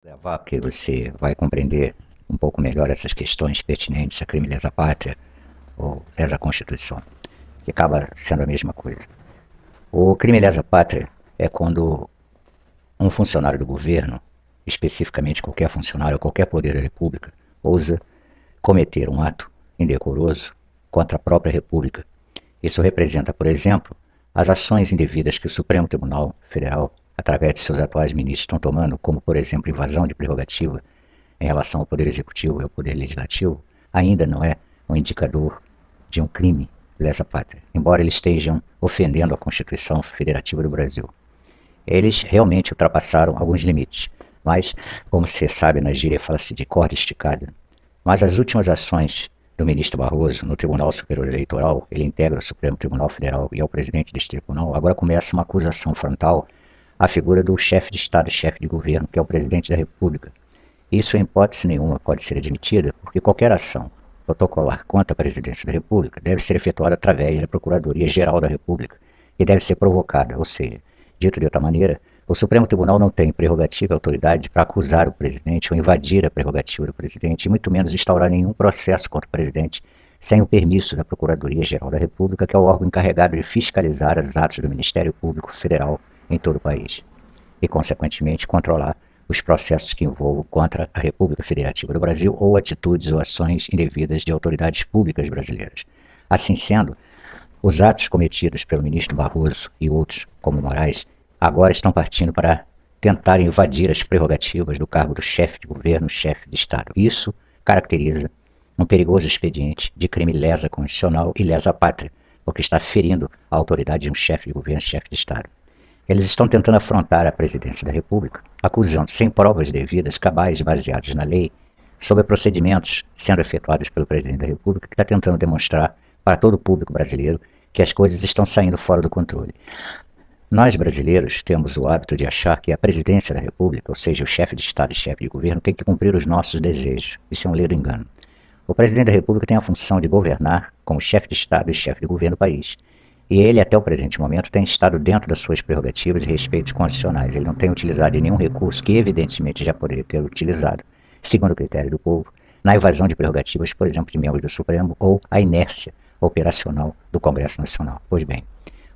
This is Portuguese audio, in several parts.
Levar, porque você vai compreender um pouco melhor essas questões pertinentes a crime lesa pátria ou lesa Constituição, que acaba sendo a mesma coisa. O crime lesa pátria é quando um funcionário do governo, especificamente qualquer funcionário, qualquer poder da República, ousa cometer um ato indecoroso contra a própria República. Isso representa, por exemplo, as ações indevidas que o Supremo Tribunal Federal, através de seus atuais ministros, estão tomando, como, por exemplo, invasão de prerrogativa em relação ao Poder Executivo e ao Poder Legislativo, ainda não é um indicador de um crime lesa pátria, embora eles estejam ofendendo a Constituição Federativa do Brasil. Eles realmente ultrapassaram alguns limites, mas, como você sabe, na gíria fala-se de corda esticada. Mas as últimas ações do ministro Barroso no Tribunal Superior Eleitoral, ele integra o Supremo Tribunal Federal e é o presidente deste tribunal, agora começa uma acusação frontal à figura do chefe de Estado, chefe de governo, que é o presidente da República. Isso, em hipótese nenhuma, pode ser admitida, porque qualquer ação protocolar contra a presidência da República deve ser efetuada através da Procuradoria-Geral da República e deve ser provocada, ou seja, dito de outra maneira, o Supremo Tribunal não tem prerrogativa e autoridade para acusar o presidente ou invadir a prerrogativa do presidente, e muito menos instaurar nenhum processo contra o presidente sem o permisso da Procuradoria-Geral da República, que é o órgão encarregado de fiscalizar os atos do Ministério Público Federal em todo o país e, consequentemente, controlar os processos que envolvam contra a República Federativa do Brasil ou atitudes ou ações indevidas de autoridades públicas brasileiras. Assim sendo, os atos cometidos pelo ministro Barroso e outros, como Moraes, agora estão partindo para tentar invadir as prerrogativas do cargo do chefe de governo, chefe de Estado. Isso caracteriza um perigoso expediente de crime lesa constitucional e lesa pátria, porque está ferindo a autoridade de um chefe de governo, chefe de Estado. Eles estão tentando afrontar a presidência da República, acusando, sem provas devidas, cabais baseados na lei, sobre procedimentos sendo efetuados pelo presidente da República, que está tentando demonstrar para todo o público brasileiro que as coisas estão saindo fora do controle. Nós, brasileiros, temos o hábito de achar que a presidência da República, ou seja, o chefe de Estado e chefe de governo, tem que cumprir os nossos desejos. Isso é um ledo engano. O presidente da República tem a função de governar como chefe de Estado e chefe de governo do país. E ele, até o presente momento, tem estado dentro das suas prerrogativas e respeitos constitucionais. Ele não tem utilizado nenhum recurso que, evidentemente, já poderia ter utilizado, segundo o critério do povo, na invasão de prerrogativas, por exemplo, de membros do Supremo, ou a inércia operacional do Congresso Nacional. Pois bem,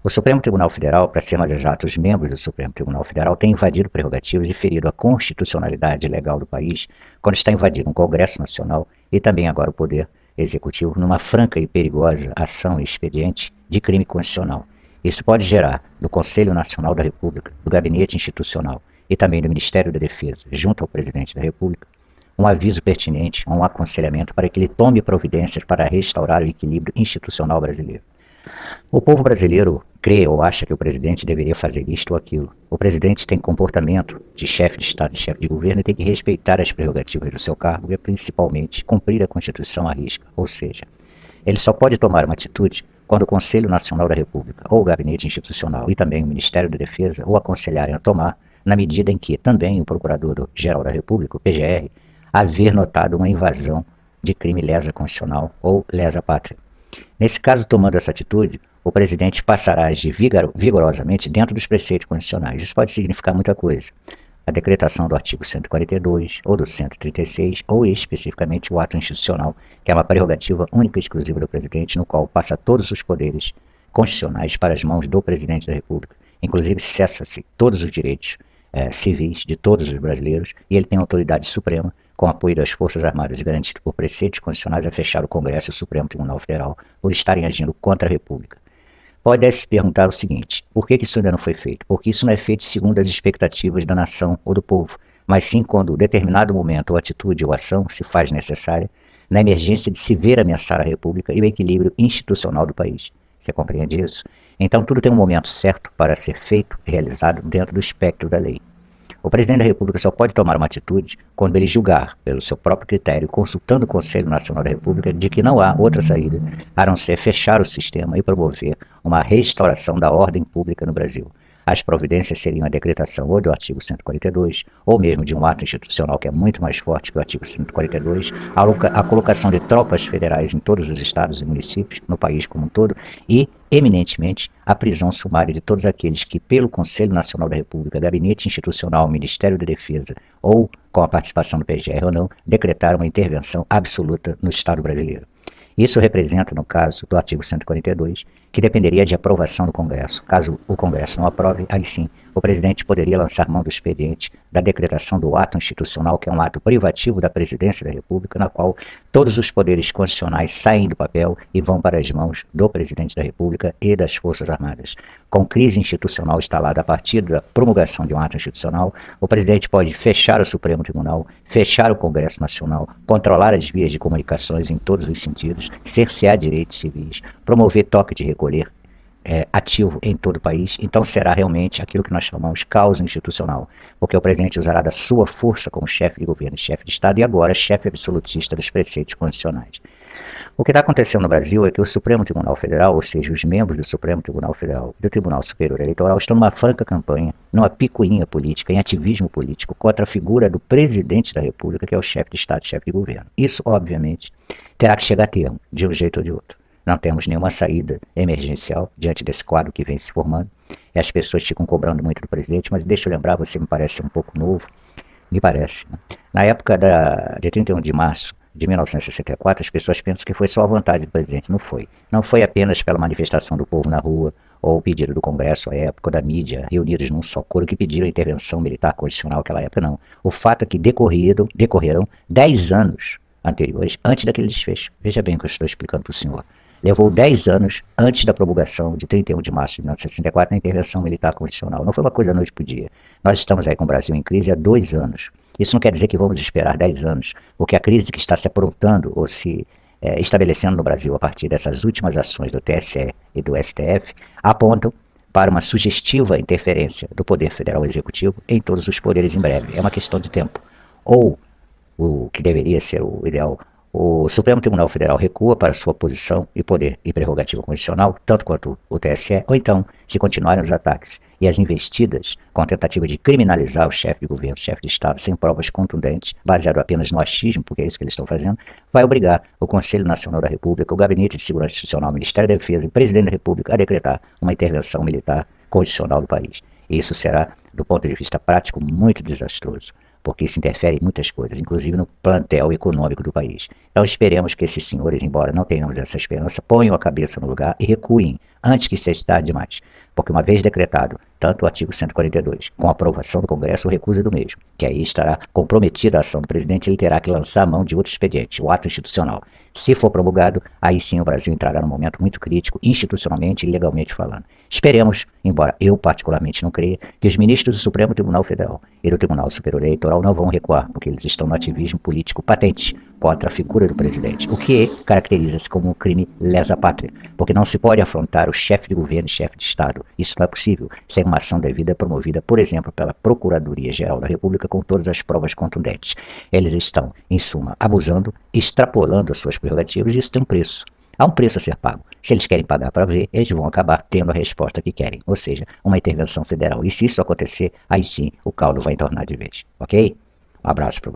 o Supremo Tribunal Federal, para ser mais exato, os membros do Supremo Tribunal Federal têm invadido prerrogativas e ferido a constitucionalidade legal do país, quando está invadindo o Congresso Nacional e também agora o Poder Executivo, numa franca e perigosa ação e expediente de crime constitucional. Isso pode gerar, do Conselho Nacional da República, do Gabinete Institucional e também do Ministério da Defesa, junto ao Presidente da República, um aviso pertinente, um aconselhamento para que ele tome providências para restaurar o equilíbrio institucional brasileiro. O povo brasileiro crê ou acha que o presidente deveria fazer isto ou aquilo. O presidente tem comportamento de chefe de Estado e chefe de governo e tem que respeitar as prerrogativas do seu cargo e, principalmente, cumprir a Constituição à risca. Ou seja, ele só pode tomar uma atitude quando o Conselho Nacional da República, ou o Gabinete Institucional e também o Ministério da Defesa o aconselharem a tomar, na medida em que também o Procurador-Geral da República, o PGR, haver notado uma invasão de crime lesa constitucional ou lesa pátria. Nesse caso, tomando essa atitude, o presidente passará a agir vigorosamente dentro dos preceitos constitucionais. Isso pode significar muita coisa. A decretação do artigo 142, ou do 136, ou especificamente o ato institucional, que é uma prerrogativa única e exclusiva do presidente, no qual passa todos os poderes constitucionais para as mãos do presidente da República. Inclusive, cessa-se todos os direitos civis de todos os brasileiros, e ele tem autoridade suprema, com apoio das Forças Armadas, garantido por preceitos constitucionais, a fechar o Congresso e o Supremo Tribunal Federal por estarem agindo contra a República. Pode se perguntar o seguinte: por que isso ainda não foi feito? Porque isso não é feito segundo as expectativas da nação ou do povo, mas sim quando determinado momento ou atitude ou ação se faz necessária na emergência de se ver ameaçar a República e o equilíbrio institucional do país. Você compreende isso? Então tudo tem um momento certo para ser feito e realizado dentro do espectro da lei. O presidente da República só pode tomar uma atitude quando ele julgar, pelo seu próprio critério, consultando o Conselho Nacional da República, de que não há outra saída a não ser fechar o sistema e promover uma restauração da ordem pública no Brasil. as providências seriam a decretação ou do artigo 142, ou mesmo de um ato institucional que é muito mais forte que o artigo 142, a colocação de tropas federais em todos os estados e municípios, no país como um todo, e, eminentemente, a prisão sumária de todos aqueles que, pelo Conselho Nacional da República, Gabinete Institucional, Ministério da Defesa, ou com a participação do PGR ou não, decretaram uma intervenção absoluta no Estado brasileiro. Isso representa, no caso do artigo 142, que dependeria de aprovação do Congresso. Caso o Congresso não aprove, aí sim, o presidente poderia lançar mão do expediente da decretação do ato institucional, que é um ato privativo da Presidência da República, na qual todos os poderes constitucionais saem do papel e vão para as mãos do Presidente da República e das Forças Armadas. Com crise institucional instalada a partir da promulgação de um ato institucional, o presidente pode fechar o Supremo Tribunal, fechar o Congresso Nacional, controlar as vias de comunicações em todos os sentidos, cercear direitos civis, promover toque de recolher ativo em todo o país. Então será realmente aquilo que nós chamamos caos institucional, porque o presidente usará da sua força como chefe de governo, chefe de Estado e agora chefe absolutista dos preceitos constitucionais. O que está acontecendo no Brasil é que o Supremo Tribunal Federal, ou seja, os membros do Supremo Tribunal Federal e do Tribunal Superior Eleitoral, estão numa franca campanha, numa picuinha política, em ativismo político, contra a figura do presidente da República, que é o chefe de Estado, chefe de governo. Isso, obviamente, terá que chegar a termo, de um jeito ou de outro. Não temos nenhuma saída emergencial diante desse quadro que vem se formando. E as pessoas ficam cobrando muito do presidente, mas deixa eu lembrar, você me parece um pouco novo, me parece. Né? Na época de 31 de março de 1964, as pessoas pensam que foi só a vontade do presidente. Não foi. Não foi apenas pela manifestação do povo na rua, ou o pedido do Congresso à época, ou da mídia, reunidos num só coro, que pediram a intervenção militar condicional naquela época, não. O fato é que decorreram 10 anos anteriores, antes daquele desfecho. Veja bem o que eu estou explicando para o senhor. Levou 10 anos antes da promulgação de 31 de março de 1964 na intervenção militar condicional. Não foi uma coisa da noite para o dia. Nós estamos aí com o Brasil em crise há 2 anos. Isso não quer dizer que vamos esperar 10 anos, porque a crise que está se aprontando ou se estabelecendo no Brasil a partir dessas últimas ações do TSE e do STF apontam para uma sugestiva interferência do Poder Federal Executivo em todos os poderes em breve. É uma questão de tempo. Ou o que deveria ser o ideal, o Supremo Tribunal Federal recua para sua posição e poder e prerrogativa constitucional, tanto quanto o TSE, ou então, se continuarem os ataques e as investidas com a tentativa de criminalizar o chefe de governo, chefe de Estado, sem provas contundentes, baseado apenas no achismo, porque é isso que eles estão fazendo, vai obrigar o Conselho Nacional da República, o Gabinete de Segurança Institucional, o Ministério da Defesa e o Presidente da República a decretar uma intervenção militar constitucional do país. E isso será, do ponto de vista prático, muito desastroso, porque isso interfere em muitas coisas, inclusive no plantel econômico do país. Então esperemos que esses senhores, embora não tenhamos essa esperança, ponham a cabeça no lugar e recuem antes que seja tarde demais. Porque uma vez decretado, tanto o artigo 142, com a aprovação do Congresso, o recusa do mesmo, que aí estará comprometida a ação do presidente, ele terá que lançar a mão de outro expediente, o ato institucional. Se for promulgado, aí sim o Brasil entrará num momento muito crítico, institucionalmente e legalmente falando. Esperemos, embora eu particularmente não creia, que os ministros do Supremo Tribunal Federal e do Tribunal Superior Eleitoral não vão recuar, porque eles estão no ativismo político patente contra a figura do presidente, o que caracteriza-se como um crime lesa pátria, porque não se pode afrontar o chefe de governo e chefe de Estado. Isso não é possível sem uma ação devida promovida, por exemplo, pela Procuradoria-Geral da República com todas as provas contundentes. Eles estão, em suma, abusando, extrapolando as suas prerrogativas e isso tem um preço. Há um preço a ser pago. Se eles querem pagar para ver, eles vão acabar tendo a resposta que querem, ou seja, uma intervenção federal. E se isso acontecer, aí sim o caldo vai entornar de vez. Ok? Um abraço para